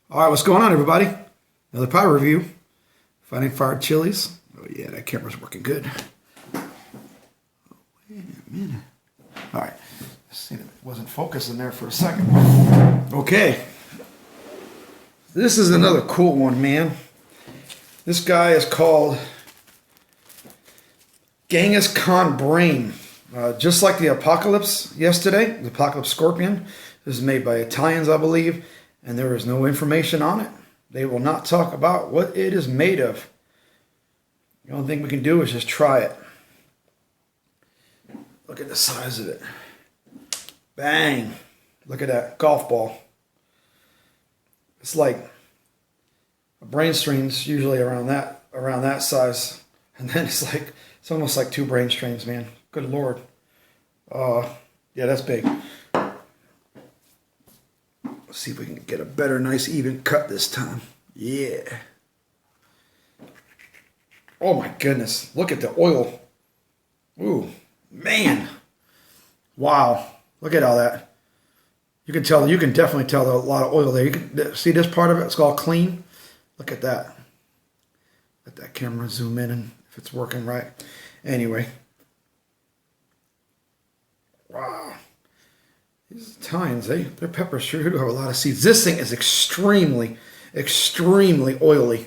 All right, what's going on, everybody? Another pie review. Finding fired chilies. Oh yeah, that camera's working good. Wait a minute. All right, let's see, it wasn't focusing there for a second. Okay, this is another cool one, man. This guy is called Ghengis Khan Brain. Just like the Apocalypse yesterday, the Apocalypse Scorpion. This is made by Italians, I believe, and there is no information on it. They will not talk about what it is made of. The only thing we can do is just try it. Look at the size of it. Bang! Look at that golf ball. It's like a brain string's usually around that size, and then it's almost like two brain strings, man. Good Lord. Yeah, that's big. Let's see if we can get a better, nice, even cut this time. Yeah. Oh my goodness. Look at the oil. Ooh, man. Wow. Look at all that. You can definitely tell there's a lot of oil there. You can see this part of it, it's all clean. Look at that. Let that camera zoom in and if it's working right. Anyway. Wow. These Italians, their peppers sure do have a lot of seeds. This thing is extremely, extremely oily.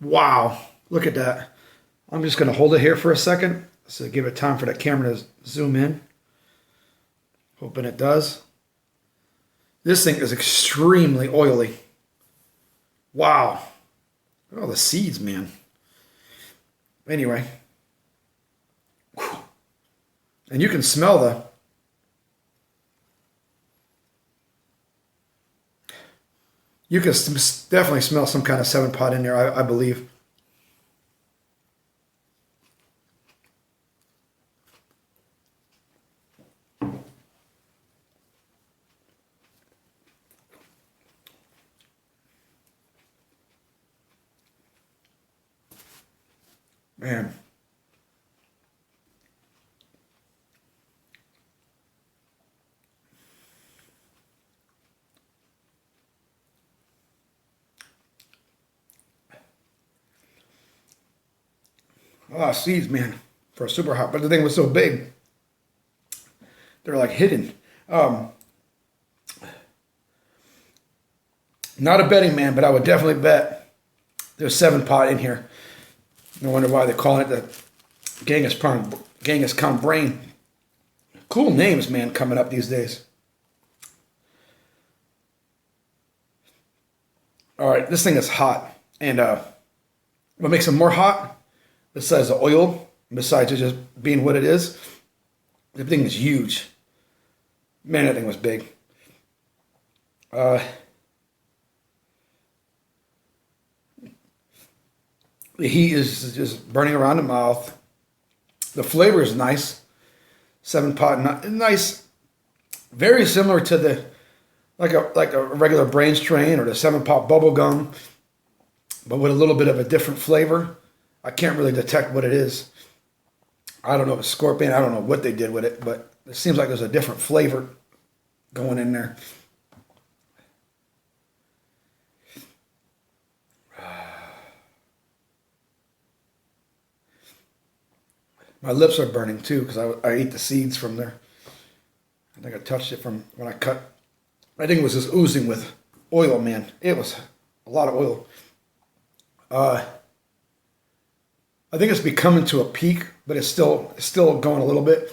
Wow. Look at that. I'm just going to hold it here for a second. So give it time for that camera to zoom in. Hoping it does. This thing is extremely oily. Wow. Look at all the seeds, man. Anyway. Whew. And you can smell you can definitely smell some kind of 7-pot in there, I believe. Man. A lot of seeds, man, for a super hot. But the thing was so big, they're like hidden. Not a betting man, but I would definitely bet there's 7-pot in here. No wonder why they're calling it the Genghis Khan Brain. Cool names, man, coming up these days. All right, this thing is hot. And what makes it more hot, besides the oil, besides it just being what it is, the thing is huge. Man, that thing was big. The heat is just burning around the mouth. The flavor is nice. 7-pot, nice. Very similar to the like a regular brain strain or the 7-pot bubble gum, but with a little bit of a different flavor. I can't really detect what it is. I don't know if it's scorpion. I don't know what they did with it, but it seems like there's a different flavor going in there. My lips are burning too because I ate the seeds from there. I think I touched it from when I cut. I think it was just oozing with oil, man. It was a lot of oil. I think it's becoming to a peak, but it's still going a little bit.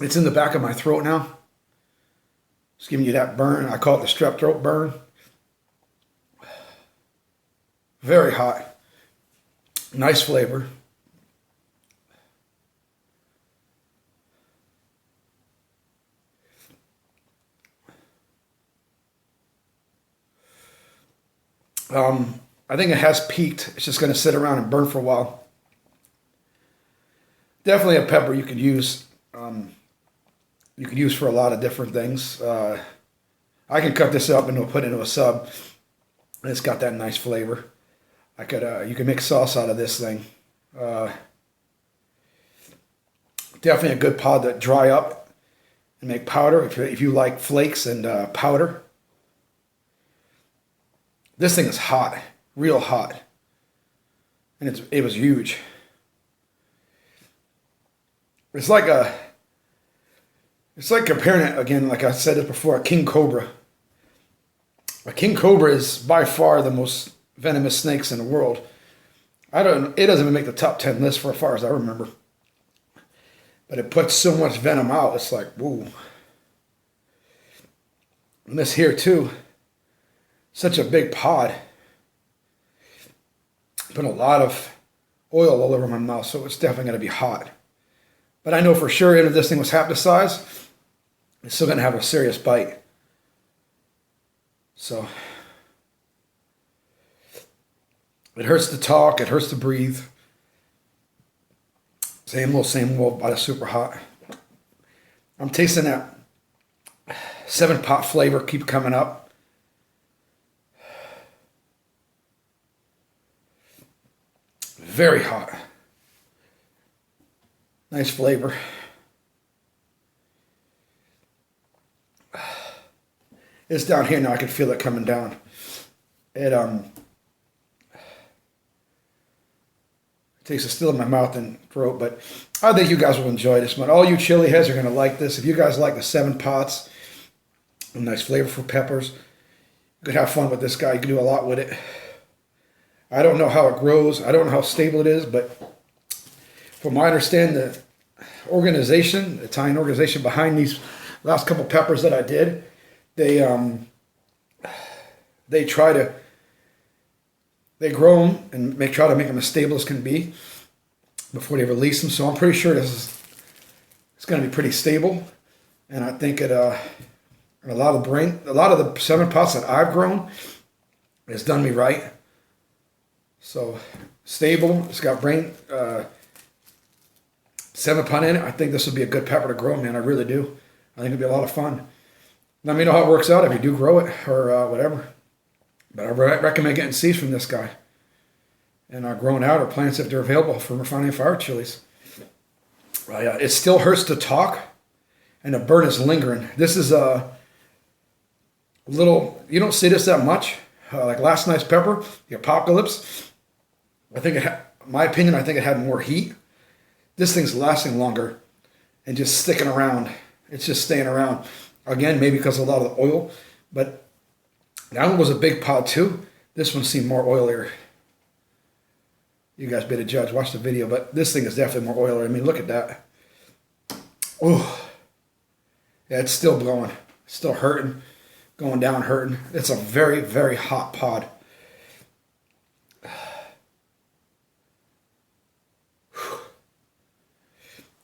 It's in the back of my throat now. It's giving you that burn. I call it the strep throat burn. Very hot. Nice flavor. I think it has peaked. It's just going to sit around and burn for a while. Definitely a pepper you could use. You could use for a lot of different things. I can cut this up and put it into a sub. And it's got that nice flavor. You can make sauce out of this thing. Definitely a good pod to dry up and make powder if you like flakes and powder. This thing is hot, real hot. And it was huge. It's like comparing it again, like I said it before, a king cobra. A king cobra is by far the most venomous snakes in the world. It doesn't even make the top 10 list for as far as I remember. But it puts so much venom out, it's like, woo. And this here too, such a big pod. Put a lot of oil all over my mouth, so it's definitely going to be hot. But I know for sure, even if this thing was half the size, it's still going to have a serious bite. So, it hurts to talk, it hurts to breathe. Same old, but it's super hot. I'm tasting that 7-pot flavor keep coming up. Very hot. Nice flavor. It's down here now. I can feel it coming down. It tastes still in my mouth and throat, but I think you guys will enjoy this one. All you chili heads are going to like this. If you guys like the 7 pots, nice flavorful peppers, you could have fun with this guy. You can do a lot with it. I don't know how it grows. I don't know how stable it is, but from what I understand, the organization, the Italian organization behind these last couple peppers that I did, they grow them and try to make them as stable as can be before they release them. So I'm pretty sure it's going to be pretty stable, and I think a lot of the 7 pots that I've grown has done me right. So stable. It's got 7 pot in it. I think this would be a good pepper to grow, man. I really do. I think it'd be a lot of fun. Let me know how it works out if you do grow it or whatever. But I recommend getting seeds from this guy and growing out or plants if they're available from refining fire chilies. It still hurts to talk, and the burn is lingering. This is a little. You don't see this that much. Like last night's pepper, the Apocalypse. I think my opinion, I think it had more heat. This thing's lasting longer and just sticking around. It's just staying around. Again, maybe because of a lot of the oil, but that one was a big pot too. This one seemed more oilier. You guys be the judge. Watch the video, but this thing is definitely more oilier. I mean, look at that. Oh, yeah, it's still blowing. It's still hurting. Going down, hurting. It's a very, very hot pod.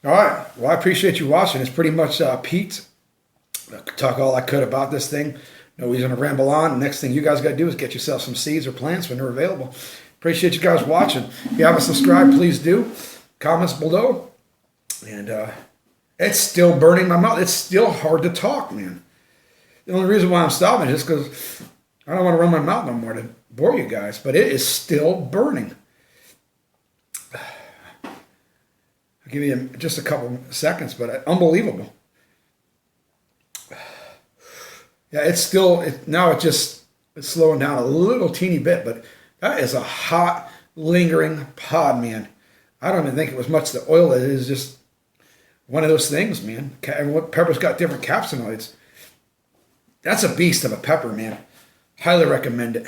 All right. Well, I appreciate you watching. It's pretty much Pete. I could talk all I could about this thing. No reason to ramble on. Next thing you guys got to do is get yourself some seeds or plants when they're available. Appreciate you guys watching. If you haven't subscribed, please do. Comments below. And it's still burning my mouth. It's still hard to talk, man. The only reason why I'm stopping is because I don't want to run my mouth no more to bore you guys. But it is still burning. I'll give you just a couple seconds, but unbelievable. Yeah, it's still, now it's slowing down a little teeny bit, but that is a hot, lingering pod, man. I don't even think it was much the oil. It is just one of those things, man. Pepper's got different capsinoids. That's a beast of a pepper, man. Highly recommend it.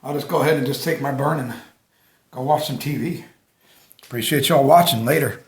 I'll just go ahead and just take my burn and go watch some TV. Appreciate y'all watching. Later.